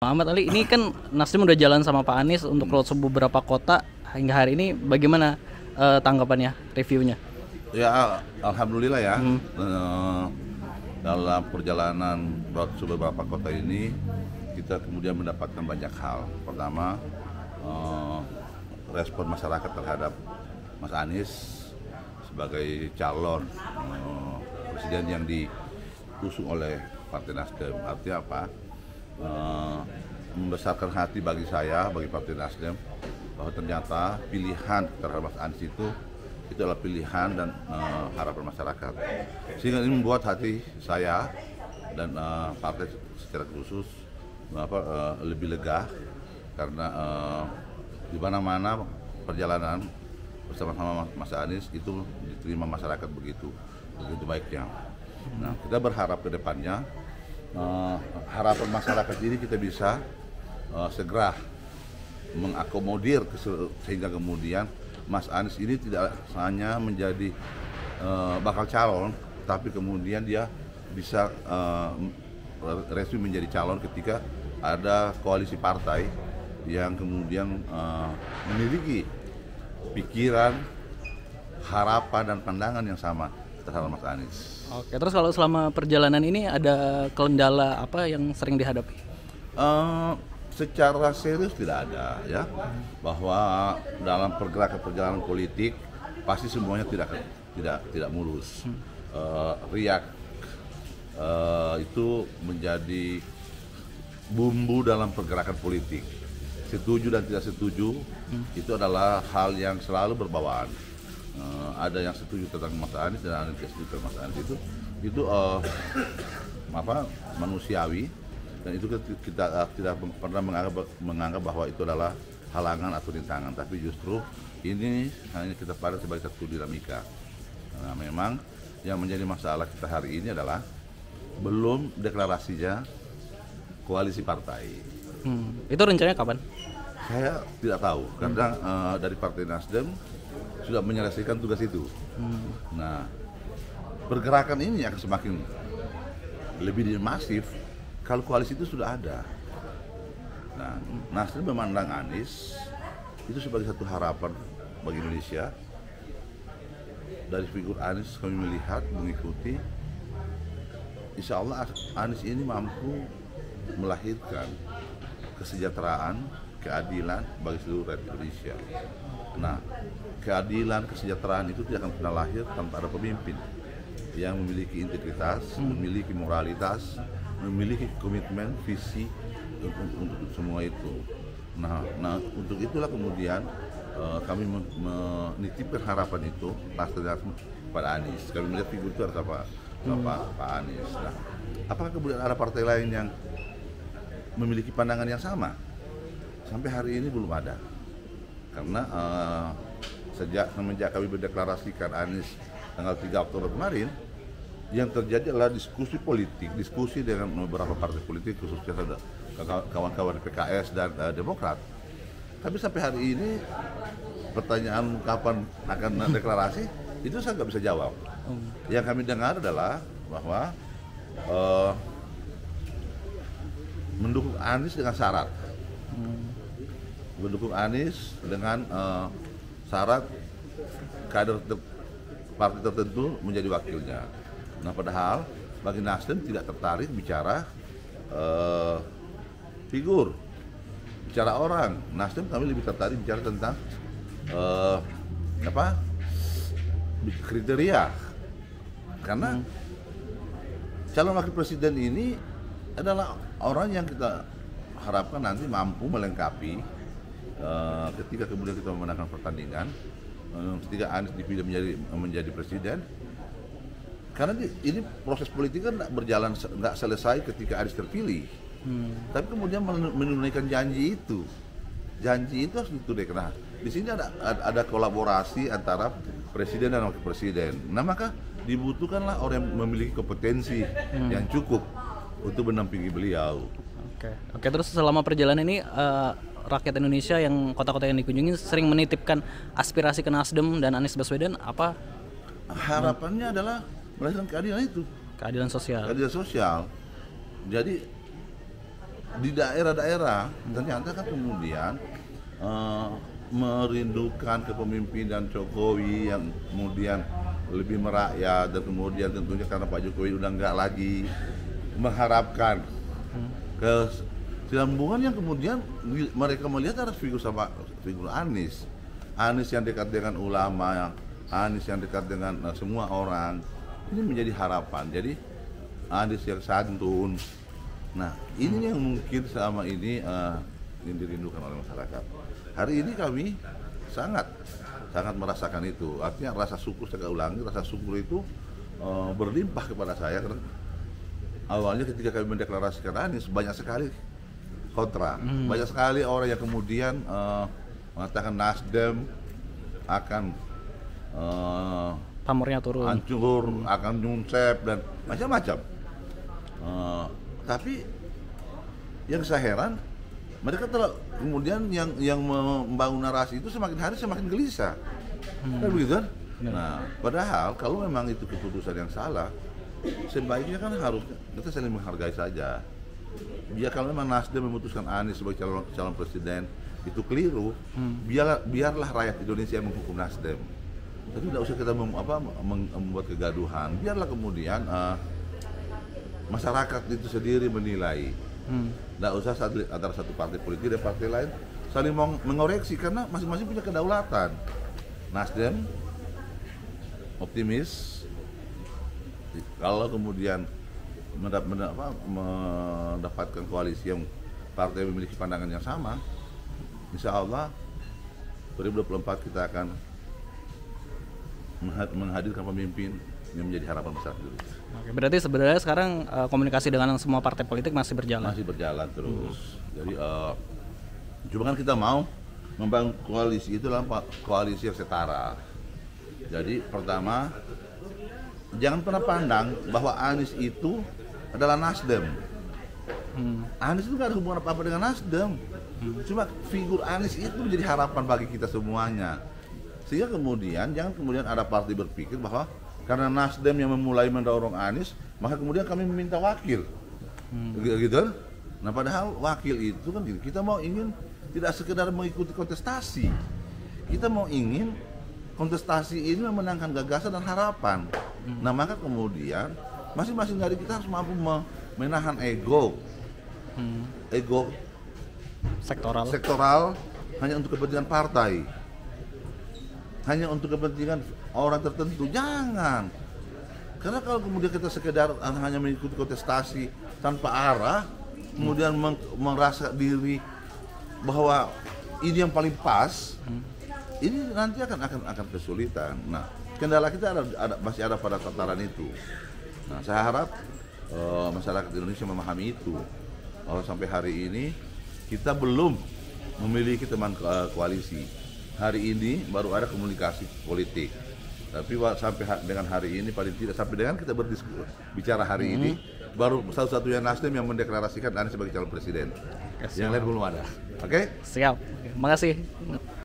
Muhammad Ali, ini kan Nasdem udah jalan sama Pak Anies untuk roadshow beberapa kota hingga hari ini, bagaimana tanggapannya, reviewnya? Ya, alhamdulillah ya. Dalam perjalanan roadshow beberapa kota ini, kita kemudian mendapatkan banyak hal. Pertama, respon masyarakat terhadap Mas Anies sebagai calon presiden yang diusung oleh Partai Nasdem. Artinya apa? Membesarkan hati bagi saya, bagi Partai Nasdem, bahwa ternyata pilihan terhadap Mas Anies itu adalah pilihan dan harapan masyarakat. Sehingga ini membuat hati saya dan partai secara khusus lebih lega, karena di mana-mana perjalanan bersama-sama Mas Anies itu diterima masyarakat begitu baiknya. Nah, kita berharap ke depannya harapan masyarakat ini kita bisa segera mengakomodir sehingga kemudian Mas Anies ini tidak hanya menjadi bakal calon, tapi kemudian dia bisa resmi menjadi calon ketika ada koalisi partai yang kemudian memiliki pikiran, harapan dan pandangan yang sama terhadap Mas Anies. Oke, terus kalau selama perjalanan ini ada kendala apa yang sering dihadapi? Secara serius tidak ada, ya, bahwa dalam perjalanan politik pasti semuanya tidak mulus. Riak itu menjadi bumbu dalam pergerakan politik. Setuju dan tidak setuju itu adalah hal yang selalu berbawaan. Ada yang setuju tentang Mas Anies dan ada yang tidak setuju tentang Mas Anies, itu manusiawi, dan itu kita tidak pernah menganggap bahwa itu adalah halangan atau rintangan, tapi justru ini hanya kita pandang sebagai satu dinamika. Nah, memang yang menjadi masalah kita hari ini adalah belum deklarasinya koalisi partai. Itu rencananya kapan? Saya tidak tahu, karena dari Partai Nasdem sudah menyelesaikan tugas itu. Nah, pergerakan ini akan semakin lebih masif kalau koalisi itu sudah ada. Nah, Nasdem memandang Anies itu sebagai satu harapan bagi Indonesia. Dari figur Anies kami melihat, mengikuti, insya Allah Anies ini mampu melahirkan kesejahteraan, keadilan bagi seluruh rakyat Indonesia. Nah, keadilan, kesejahteraan itu tidak akan pernah lahir tanpa ada pemimpin yang memiliki integritas, memiliki moralitas, memiliki komitmen, visi untuk semua itu. Nah, untuk itulah kemudian kami menitipkan harapan itu pada Anies. Kami melihat figur itu ada Pak Anies. Nah, apakah kemudian ada partai lain yang memiliki pandangan yang sama? Sampai hari ini belum ada. Karena semenjak kami berdeklarasikan Anies tanggal 3 Oktober kemarin, yang terjadi adalah diskusi politik, diskusi dengan beberapa partai politik, khususnya kawan-kawan PKS dan Demokrat. Tapi sampai hari ini pertanyaan kapan akan deklarasi itu saya nggak bisa jawab. Yang kami dengar adalah bahwa mendukung Anies dengan syarat. Mendukung Anies dengan syarat kader partai tertentu menjadi wakilnya. Nah, padahal bagi Nasdem tidak tertarik bicara figur, bicara orang. Nasdem kami lebih tertarik bicara tentang kriteria. Karena calon wakil presiden ini adalah orang yang kita harapkan nanti mampu melengkapi ketika kemudian kita memenangkan pertandingan, ketika Anies dipilih menjadi presiden. Karena ini proses politik kan nggak selesai ketika Anies terpilih, tapi kemudian menunaikan janji itu harus ditunaikan. Nah, di sini ada kolaborasi antara presiden dan wakil presiden. Nah, maka dibutuhkanlah orang yang memiliki kompetensi yang cukup untuk mendampingi beliau. Oke. Terus selama perjalanan ini rakyat Indonesia yang kota-kota yang dikunjungi sering menitipkan aspirasi ke Nasdem dan Anies Baswedan, apa? Harapannya adalah melahirkan keadilan itu. Keadilan sosial. Keadilan sosial. Jadi di daerah-daerah ternyata kan kemudian merindukan kepemimpinan Jokowi yang kemudian lebih merakyat, dan kemudian tentunya karena Pak Jokowi udah nggak lagi mengharapkan kesinambungan yang kemudian mereka melihat ada figur Anies yang dekat dengan ulama, Anies yang dekat dengan semua orang. Ini menjadi harapan. Jadi Anies yang santun. Nah, ini yang mungkin selama ini yang dirindukan oleh masyarakat. Hari ini kami sangat merasakan itu. Artinya rasa syukur, saya ulangi, rasa syukur itu berlimpah kepada saya karena awalnya ketika kami mendeklarasikan Anies banyak sekali kontra, banyak sekali orang yang kemudian mengatakan Nasdem akan pamornya turun, hancur, akan nyuncep dan macam-macam. Tapi yang saya heran, mereka kemudian yang membangun narasi itu semakin hari semakin gelisah, kan begitu kan? Nah, padahal kalau memang itu keputusan yang salah, sebaiknya kan harus kita saling menghargai saja. Ya kalau memang Nasdem memutuskan Anies sebagai calon presiden itu keliru, biarlah rakyat Indonesia yang menghukum Nasdem. Tapi tidak usah kita membuat kegaduhan. Biarlah kemudian masyarakat itu sendiri menilai. Tidak usah antara satu partai politik dan partai lain saling mengoreksi karena masing-masing punya kedaulatan. Nasdem optimis kalau kemudian mendapatkan koalisi yang partai memiliki pandangan yang sama, insya Allah 2024 kita akan menghadirkan pemimpin yang menjadi harapan besar dulu. Oke, berarti sebenarnya sekarang komunikasi dengan semua partai politik masih berjalan? Masih berjalan terus. Jadi cuma kan kita mau membangun koalisi itu dalam koalisi yang setara. Jadi pertama, jangan pernah pandang bahwa Anies itu adalah Nasdem. Anies itu nggak ada hubungan apa-apa dengan Nasdem. Cuma figur Anies itu menjadi harapan bagi kita semuanya. Sehingga kemudian jangan kemudian ada partai berpikir bahwa karena Nasdem yang memulai mendorong Anies, maka kemudian kami meminta wakil, gitu kan? Nah padahal wakil itu kan kita mau ingin tidak sekedar mengikuti kontestasi, kita mau ingin kontestasi ini memenangkan gagasan dan harapan. Nah maka kemudian masing-masing dari kita harus mampu menahan ego sektoral hanya untuk kepentingan partai. Hanya untuk kepentingan orang tertentu, jangan. Karena kalau kemudian kita sekedar hanya mengikuti kontestasi tanpa arah, kemudian merasa diri bahwa ini yang paling pas, ini nanti akan kesulitan. Nah, kendala kita masih ada pada tataran itu. Nah, saya harap masyarakat Indonesia memahami itu. Bahwa sampai hari ini kita belum memiliki teman koalisi. Hari ini baru ada komunikasi politik, tapi sampai dengan hari ini paling tidak sampai dengan kita bicara hari ini baru satu-satunya Nasdem yang mendeklarasikan Anies sebagai calon presiden. Yang lain belum ada. Oke? Siap. Makasih.